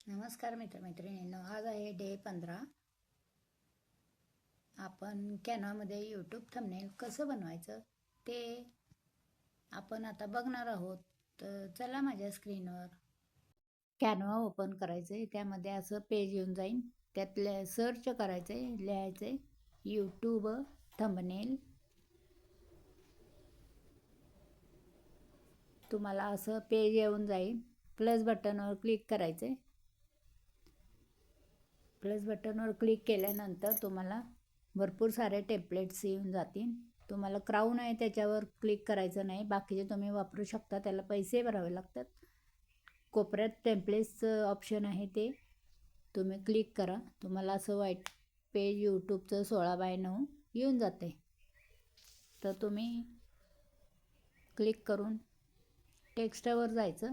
नमस्कार मित्रमैत्रिणींनो, आज आहे डे 15. आपण कॅनवामध्ये यूट्यूब थंबनेल कसं बनवायचं ते आपण आता बघणार आहोत. तर चला माझ्या स्क्रीनवर कॅनवा ओपन करायचे. त्यामध्ये असं पेज येऊन जाईल. त्यातले सर्च करायचे, लिहायचे यूट्यूब थंबनेल. तुम्हाला असं पेज येऊन जाईल. प्लस बटनवर क्लिक करायचे. प्लस बटनवर क्लिक केल्यानंतर तुम्हाला भरपूर सारे टेम्पलेट्स येऊन जातील. तुम्हाला क्राऊन आहे त्याच्यावर क्लिक करायचं नाही, बाकीचे तुम्ही वापरू शकता. त्याला पैसे भरावे लागतात. कोपऱ्यात टेम्पलेट्सचं ऑप्शन आहे, ते तुम्ही क्लिक करा. तुम्हाला असं व्हाईट पेज यूट्यूबचं 16:9 येऊन जाते. तर तुम्ही क्लिक करून टेक्स्टवर जायचं.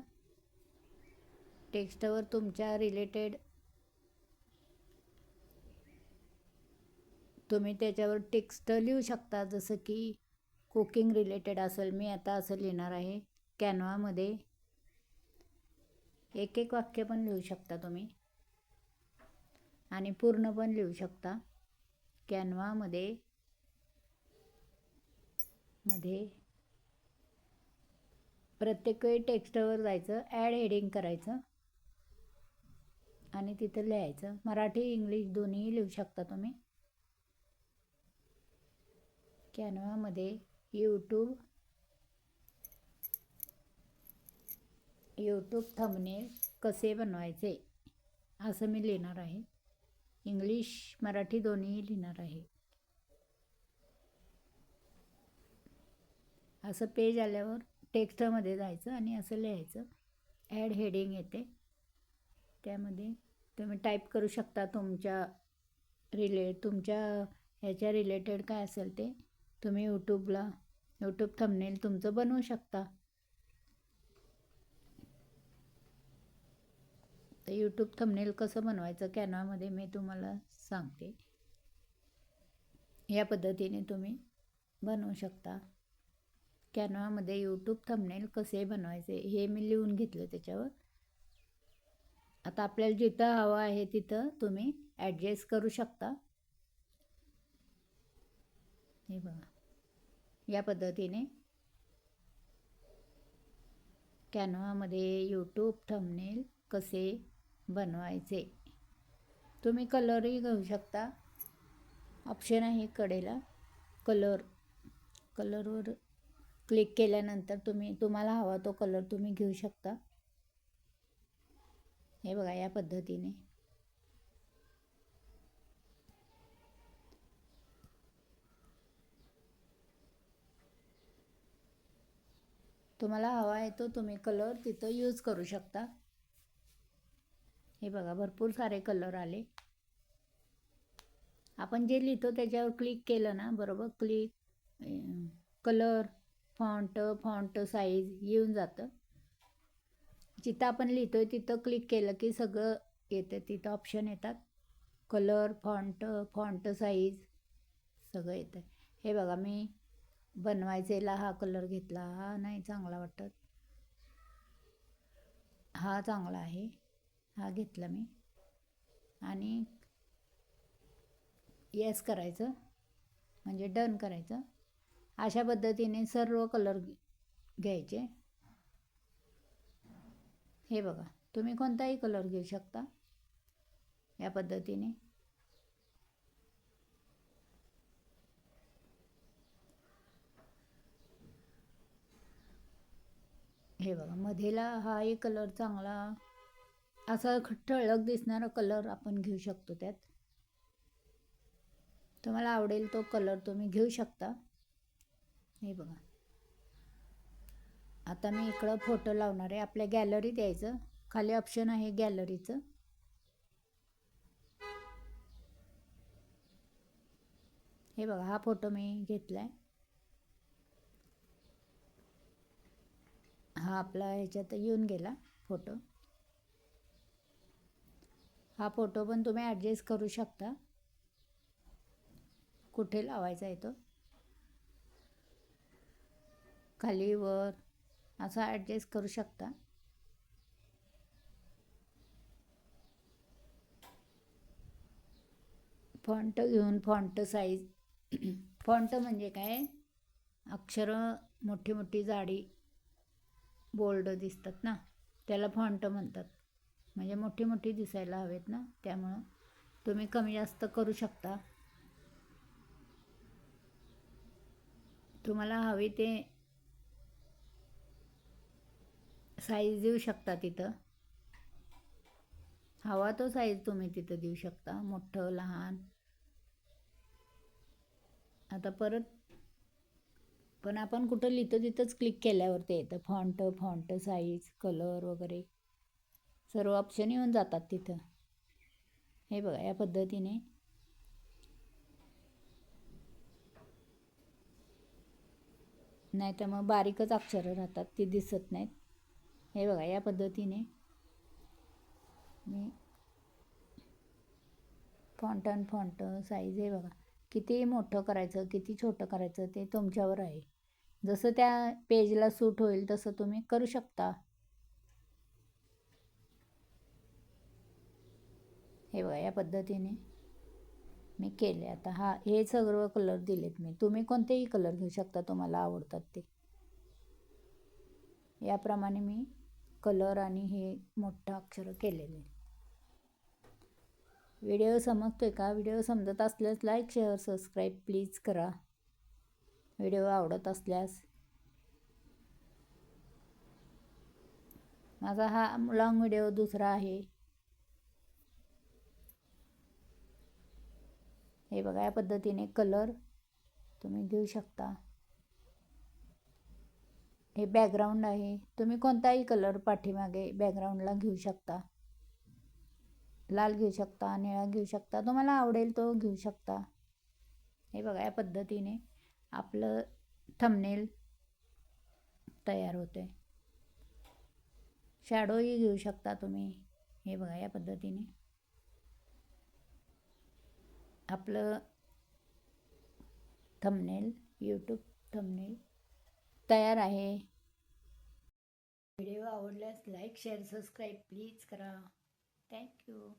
टेक्स्टवर तुमच्या रिलेटेड तुम्ही त्याच्यावर टेक्स्ट लिहू शकता. जसं की कुकिंग रिलेटेड असेल, मी आता असं लिहिणार आहे. कॅनवामध्ये एक एक वाक्य पण लिहू शकता तुम्ही आणि पूर्ण पण लिहू शकता. कॅनवामध्ये प्रत्येक वेळी टेक्स्टवर जायचं, ॲड हेडिंग करायचं आणि तिथं लिहायचं. मराठी इंग्लिश दोन्ही लिहू शकता तुम्ही. कॅनवामध्ये यूट्यूब थंबनेल कसे बनवायचे असं मी लिहिणार आहे. इंग्लिश मराठी दोन्ही लिहिणार आहे. असं पेज आल्यावर टेक्स्टमध्ये जायचं आणि असं लिहायचं. ॲड हेडिंग येते, त्यामध्ये तुम्ही टाईप करू शकता. तुमच्या ह्याच्या रिलेटेड काय असेल ते तुम्ही यूट्यूब थंबनेल तुमचं बनवू शकता. तर यूट्यूब थंबनेल कसं बनवायचं कॅनवामध्ये मी तुम्हाला सांगते. या पद्धतीने तुम्ही बनवू शकता. कॅनवामध्ये यूट्यूब थंबनेल कसे बनवायचे हे मी लिहून घेतलं त्याच्यावर. आता आपल्याला जिथं हवं आहे तिथं तुम्ही ॲडजस्ट करू शकता. हे बघा, या पद्धतीने कॅनवामध्ये यूट्यूब थंबनेल कसे बनवायचे. तुम्ही कलरही घेऊ शकता. ऑप्शन आहे कडेला कलरवर क्लिक केल्यानंतर तुम्हाला हवा तो कलर तुम्ही घेऊ शकता. हे बघा, या पद्धतीने तुम्हाला हवा आहे तो तुम्ही कलर तिथं यूज करू शकता. हे बघा, भरपूर सारे कलर आले. आपण जे लिहितो त्याच्यावर क्लिक केलं ना, बरोबर कलर, फॉन्ट साईज येऊन जातं. जिथं आपण लिहितोय तिथं क्लिक केलं की सगळं येतं. तिथं ऑप्शन येतात, कलर, फॉन्ट साईज सगळं येतं. हे बघा, मी बनवायचेला हा कलर घेतला. हा नाही चांगला वाटत, हा चांगला आहे, हा घेतला मी. आणि येस करायचं म्हणजे डन करायचं. अशा पद्धतीने सर्व कलर घ्यायचे. हे बघा, तुम्ही कोणताही कलर घेऊ शकता या पद्धतीने. हे बघा, मध्येला हा एक कलर चांगला असा ठळक दिसणारा कलर आपण घेऊ शकतो. त्यात तुम्हाला आवडेल तो कलर तुम्ही घेऊ शकता. हे बघा, आता मी इकडं फोटो लावणार आहे. आपल्या गॅलरीत यायचं, खाली ऑप्शन आहे गॅलरीचं. हे बघा, हा फोटो मी घेतलाय. हा आपला ह्याच्यात येऊन गेला फोटो. हा फोटो पण तुम्ही ॲडजस्ट करू शकता, कुठे लावायचा आहे तो, खाली वर असा ॲडजस्ट करू शकता. फॉन्ट घेऊन फॉन्ट साईज फॉन्ट म्हणजे काय, अक्षरं मोठी मोठी जाडी बोल्ड दिसतात ना, त्याला फॉन्ट म्हणतात. म्हणजे मोठी मोठी दिसायला हवेत ना, त्यामुळं तुम्ही कमी जास्त करू शकता. तुम्हाला हवी ते साईज देऊ शकता तिथं. हवा तो साईज तुम्ही तिथं देऊ शकता, मोठं लहान. आता परत पण आपण कुठं लिहितो तिथंच क्लिक केल्यावर ते येतं फॉन्ट, फॉन्ट साईज, कलर वगैरे सर्व ऑप्शन येऊन जातात तिथं. हे बघा या पद्धतीने नाही तर मग बारीकच अक्षरं राहतात, ती दिसत नाहीत. हे बघा या पद्धतीने मी फॉन्ट आणि फॉन्ट साईज हे बघा किती मोठं करायचं किती छोटं करायचं ते तुमच्यावर आहे. जसं त्या पेजला सूट होईल तसं तुम्ही करू शकता. हे बघा या पद्धतीने मी केले. आता हे सर्व कलर दिलेत मी. तुम्ही कोणतेही कलर घेऊ शकता तुम्हाला आवडतात ते. याप्रमाणे मी कलर आणि हे मोठं अक्षर केलेले. व्हिडिओ समजतोय का? व्हिडिओ समजत असल्यास लाईक शेअर सबस्क्राईब प्लीज करा. व्हिडिओ आवडत असल्यास. माझा हा लॉंग व्हिडिओ दुसरा आहे. हे बघा या पद्धतीने कलर तुम्ही घेऊ शकता. हे बॅकग्राऊंड आहे, तुम्ही कोणताही कलर पाठीमागे बॅकग्राऊंडला घेऊ शकता. लाल घेऊ शकता, निळा घेऊ शकता, तुम्हाला आवडेल तो घेऊ शकता. हे बघा या पद्धतीने आपलं थंबनेल तयार होते. शॅडोही घेऊ शकता तुम्ही. हे बघा या पद्धतीने आपलं थंबनेल, यूट्यूब थंबनेल तयार आहे. व्हिडिओ आवडल्यास लाईक शेअर सबस्क्राईब प्लीज करा. थँक्यू.